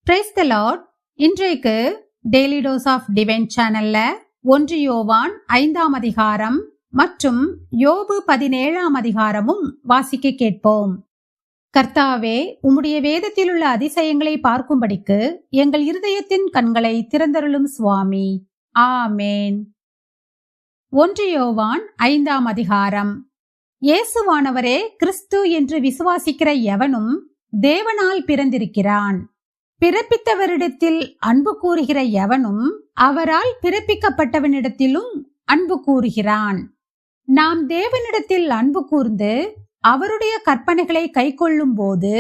Praise the Lord. இன்றைக்கு daily dose of divine சேனல்ல 1 யோவான் 5ஆம் அதிகாரம் மற்றும் யோபு 17ஆம் அதிகாரமும் வாசிக்க கேட்போம். கர்த்தாவே, உம்முடைய வேதத்தில் உள்ள அதிசயங்களை பார்க்கும்படிக்கு எங்கள் இருதயத்தின் கண்களை திறந்தருளும் சுவாமி. ஆமேன். 1 யோவான் 5ஆம் அதிகாரம். இயேசுவானவரே கிறிஸ்து என்று விசுவாசிக்கிற எவனும் தேவனால் பிறந்திருக்கிறான். பிறப்பித்தவரிடத்தில் அன்பு கூறுகிற எவனும் அவரால் பிறப்பிக்கப்பட்டவனிடத்திலும் அன்பு கூறுகிறான். நாம் தேவனிடத்தில் அன்பு கூர்ந்து அவருடைய கற்பனைகளை கைக்கொள்ளும் போது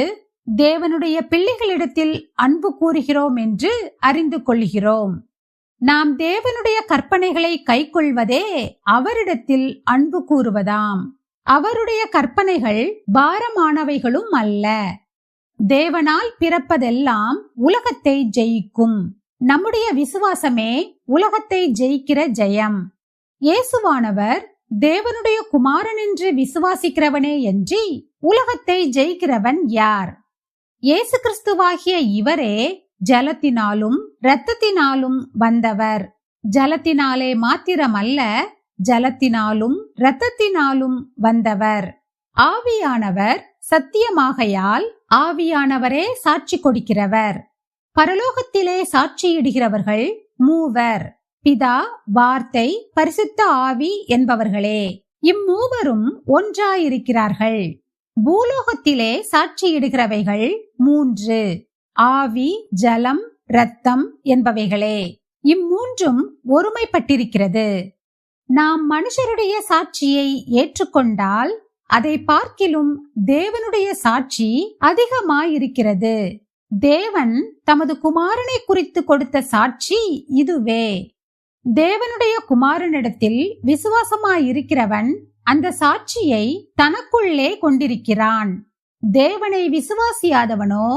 தேவனுடைய பிள்ளைகளிடத்தில் அன்பு கூறுகிறோம் என்று அறிந்து கொள்கிறோம். நாம் தேவனுடைய கற்பனைகளை கைக்கொள்வதே அவரிடத்தில் அன்பு கூறுவதாம். அவருடைய கற்பனைகள் பாரமானவைகளும் அல்ல. தேவனால் பிறப்பதெல்லாம் உலகத்தை ஜெயிக்கும். நம்முடைய விசுவாசமே உலகத்தை ஜெயிக்கிற ஜெயம். இயேசுவானவர் தேவனுடைய குமாரன் என்று விசுவாசிக்கிறவனே என்று உலகத்தை ஜெயிக்கிறவன் யார்? இயேசு கிறிஸ்துவாகிய இவரே ஜலத்தினாலும் இரத்தத்தினாலும் வந்தவர். ஜலத்தினாலே மாத்திரமல்ல, ஜலத்தினாலும் இரத்தத்தினாலும் வந்தவர். ஆவியானவர் சத்தியமாகையால் ஆவியானவரே சாட்சி கொடுக்கிறவர். பரலோகத்திலே சாட்சியிடுகிறவர்கள் மூவர், பிதா, வார்த்தை, பரிசுத்த ஆவி என்பவர்களே. இம்மூவரும் ஒன்றாயிருக்கிறார்கள். பூலோகத்திலே சாட்சியிடுகிறவைகள் 3, ஆவி, ஜலம், இரத்தம் என்பவைகளே. இம்மூன்றும் ஒருமைப்பட்டிருக்கிறது. நாம் மனுஷருடைய சாட்சியை ஏற்றுக்கொண்டால் அதை பார்க்கிலும் தேவனுடைய சாட்சி அதிகமாயிருக்கிறது. தேவன் தமது குமாரனை குறித்து கொடுத்த சாட்சி இதுவே. தேவனுடைய குமாரனிடத்தில் விசுவாசமாயிருக்கிறவன் அந்த சாட்சியை தனக்குள்ளே கொண்டிருக்கிறான். தேவனை விசுவாசியாதவனோ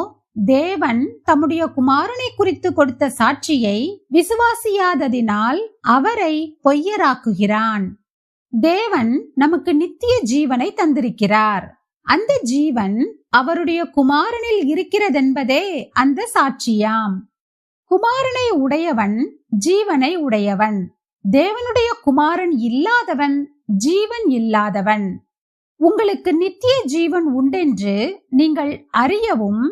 தேவன் தம்முடைய குமாரனை குறித்து கொடுத்த சாட்சியை விசுவாசியாததினால் அவரை பொய்யராக்குகிறான். தேவன் நமக்கு நித்திய ஜீவனை தந்திருக்கிறார். அந்த ஜீவன் அவருடைய குமாரனில் இருக்கிறதென்பதே அந்த சாட்சியாம். குமாரனை உடையவன் ஜீவனை உடையவன். தேவனுடைய குமாரன் இல்லாதவன் ஜீவன் இல்லாதவன். உங்களுக்கு நித்திய ஜீவன் உண்டென்று நீங்கள் அறியவும்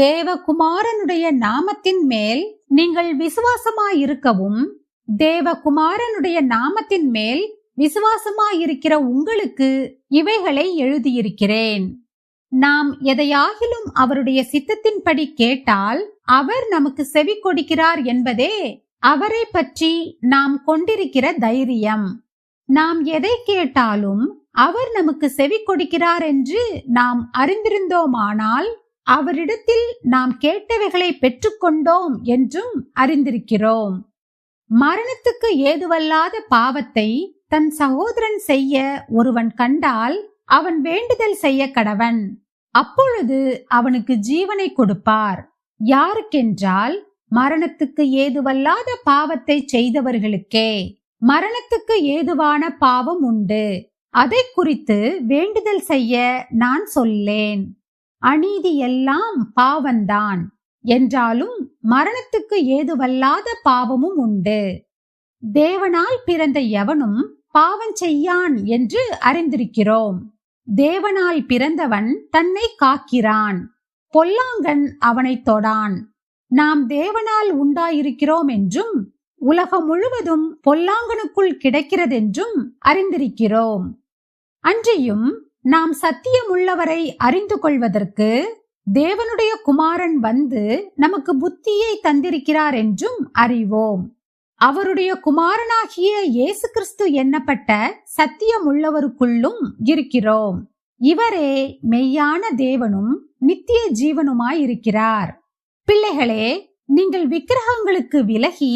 தேவகுமாரனுடைய நாமத்தின் மேல் நீங்கள் விசுவாசமாயிருக்கவும் தேவகுமாரனுடைய நாமத்தின் மேல் விசுவாசமாயிருக்கிற உங்களுக்கு இவைகளை எழுதியிருக்கிறேன். நாம் எதையாகிலும் அவருடைய சித்தத்தின்படி கேட்டால் அவர் நமக்கு செவி கொடுக்கிறார் என்பதே அவரை பற்றி நாம் கொண்டிருக்கிற தைரியம். நாம் எதை கேட்டாலும் அவர் நமக்கு செவி கொடுக்கிறார் என்று நாம் அறிந்திருந்தோமானால் அவரிடத்தில் நாம் கேட்டவைகளை பெற்றுக்கொண்டோம் என்றும் அறிந்திருக்கிறோம். மரணத்துக்கு ஏதுவல்லாத பாவத்தை தன் சகோதரன் செய்ய ஒருவன் கண்டால் அவன் வேண்டுதல் செய்ய கடவன். அப்பொழுது அவனுக்கு ஜீவனை கொடுப்பார். யாருக்கென்றால் மரணத்துக்கு ஏதுவல்லாத பாவத்தை செய்தவர்களுக்கே. மரணத்துக்கு ஏதுவான பாவம் உண்டு, அதை குறித்து வேண்டுதல் செய்ய நான் சொல்லேன். அநீதி எல்லாம் பாவந்தான் என்றாலும் மரணத்துக்கு ஏதுவல்லாத பாவமும் உண்டு. தேவனால் பிறந்த எவனும் பாவம் செய்யான் என்று அறிந்திருக்கிறோம். தேவனால் பிறந்தவன் தன்னை காக்கிறான், பொல்லாங்கன் அவனை தொடான். நாம் தேவனால் உண்டாயிருக்கிறோம் என்றும் உலகம் முழுவதும் பொல்லாங்கனுக்குள் கிடைக்கிறதென்றும் அறிந்திருக்கிறோம். அன்றியும் நாம் சத்தியமுள்ளவரை அறிந்து கொள்வதற்கு தேவனுடைய குமாரன் வந்து நமக்கு புத்தியை தந்திருக்கிறார் என்றும் அறிவோம். அவருடைய குமாரனாகிய இயேசு கிறிஸ்து எண்ணப்பட்ட சத்தியமுள்ளவருக்குள்ளும் இருக்கிறோம். இவரே மெய்யான தேவனும் நித்திய ஜீவனுமாயிருக்கிறார். பிள்ளைகளே, நீங்கள் விக்கிரகங்களுக்கு விலகி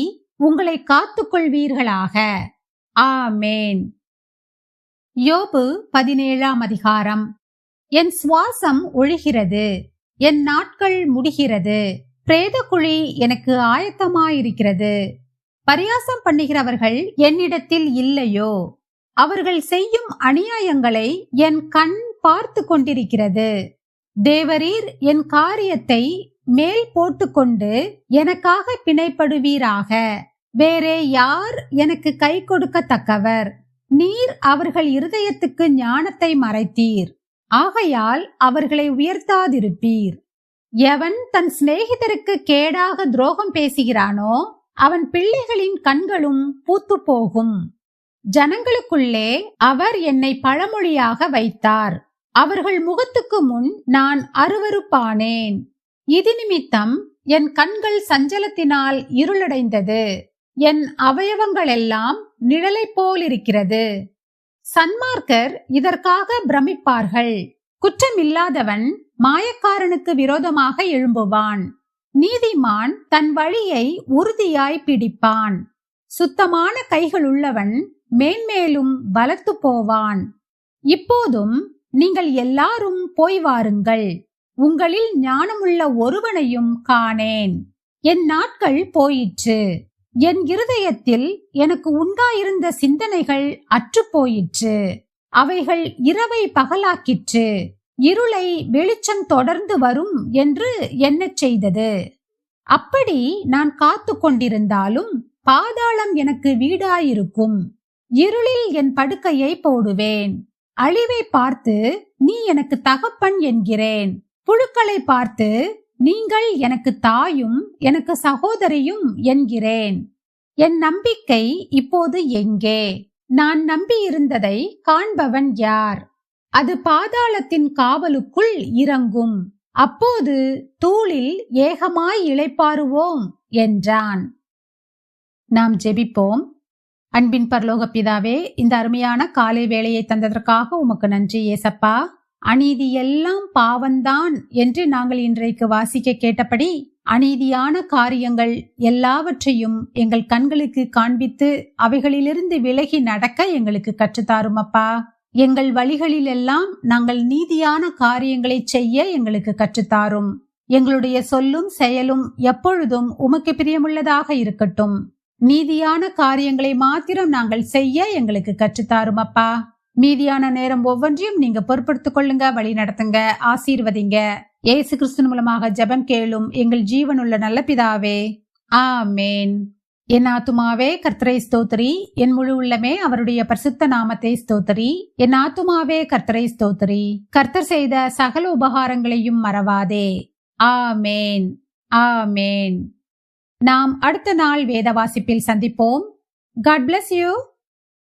உங்களை காத்துக்கொள்வீர்களாக. ஆமேன். யோபு 17ஆம் அதிகாரம். என் சுவாசம் ஒழிகிறது, என் நாட்கள் முடிகிறது, பிரேதக்குழி எனக்கு ஆயத்தமாயிருக்கிறது. பரியாசம் பண்ணுகிறவர்கள் என்னிடத்தில் இல்லையோ? அவர்கள் செய்யும் அநியாயங்களை என் கண் பார்த்து கொண்டிருக்கிறது. தேவரீர் என் காரியத்தை மேல் போட்டுக்கொண்டு எனக்காக பிணைப்படுவீராக. வேறே யார் எனக்கு கை கொடுக்கத்தக்கவர்? நீர் அவர்கள் இருதயத்துக்கு ஞானத்தை மறைத்தீர், ஆகையால் அவர்களை உயர்த்தாதிருப்பீர். எவன் தன் சிநேகிதருக்கு கேடாக துரோகம் பேசுகிறானோ அவன் பிள்ளைகளின் கண்களும் பூத்து போகும். ஜனங்களுக்குள்ளே அவர் என்னை பழமொழியாக வைத்தார். அவர்கள் முகத்துக்கு முன் நான் அருவருப்பானேன். இது நிமித்தம் என் கண்கள் சஞ்சலத்தினால் இருளடைந்தது. என் அவயவங்களெல்லாம் நிழலை போலிருக்கிறது. சன்மார்க்கர் இதற்காக பிரமிப்பார்கள். குற்றமில்லாதவன் மாயக்காரனுக்கு விரோதமாக எழும்புவான். நீதிமான் தன் வழியை உறுதியாய் பிடிப்பான். சுத்தமான கைகளுள்ளவன் மேன்மேலும் பலத்து போவான். இப்போதும் நீங்கள் எல்லாரும் போய் வாருங்கள். உங்களில் ஞானமுள்ள ஒருவனையும் காணேன். என் நாட்கள் போயிற்று. என் இருதயத்தில் எனக்கு உண்டாயிருந்த சிந்தனைகள் அற்று போயிற்று. அவைகள் இரவை பகலாக்கிற்று. இருளை வெளிச்சம் தொடர்ந்து வரும் என்று எண்ணச் செய்தது. அப்படி நான் காத்து கொண்டிருந்தாலும் பாதாளம் எனக்கு வீடாயிருக்கும். இருளில் என் படுக்கையை போடுவேன். அழிவை பார்த்து நீ எனக்கு தகப்பன் என்கிறேன். புழுக்களை பார்த்து நீங்கள் எனக்கு தாயும் எனக்கு சகோதரியும் என்கிறேன். என் நம்பிக்கை இப்போது எங்கே? நான் நம்பியிருந்ததை காண்பவன் யார்? அது பாதாளத்தின் காவலுக்குள் இறங்கும். அப்போது தூளில் ஏகமாய் இளைப்பாறுவோம் என்றான். நாம் ஜெபிப்போம். அன்பின் பரலோக பிதாவே, இந்த அருமையான காலை வேளையை தந்ததற்காக உமக்கு நன்றி ஏசப்பா. அநீதி எல்லாம் பாவந்தான் என்று நாங்கள் இன்றைக்கு வாசிக்க கேட்டபடி அநீதியான காரியங்கள் எல்லாவற்றையும் எங்கள் கண்களுக்கு காண்பித்து அவைகளிலிருந்து விலகி நடக்க எங்களுக்கு கற்றுத்தாரும் அப்பா. எங்கள் வழிகளில் எல்லாம் நாங்கள் நீதியான காரியங்களை செய்ய எங்களுக்கு கற்றுத்தாரும். எங்களுடைய சொல்லும் செயலும் எப்பொழுதும் உமக்கு பிரியமுள்ளதாக இருக்கட்டும். நீதியான காரியங்களை மாத்திரம் நாங்கள் செய்ய எங்களுக்கு கற்றுத்தாரும் அப்பா. மீதியான நேரம் ஒவ்வொன்றையும் நீங்க பொறுப்படுத்திக் கொள்ளுங்க, வழி நடத்துங்க, ஆசீர்வதிங்க. இயேசு கிறிஸ்து மூலமாக ஜெபம் கேளும் எங்கள் ஜீவனுள்ள நல்ல பிதாவே, ஆமேன். என் ஆத்துமாவே கர்த்தரை ஸ்தோத்திரி, என் முழு உள்ளமே அவருடைய பரிசுத்த நாமத்தை ஸ்தோத்திரி. என் ஆத்துமாவே கர்த்தரை ஸ்தோத்திரி, கர்த்தர் செய்த சகல உபகாரங்களையும் மறவாதே. ஆமேன், ஆமேன். நாம் அடுத்த நாள் வேத வாசிப்பில் சந்திப்போம். God bless you.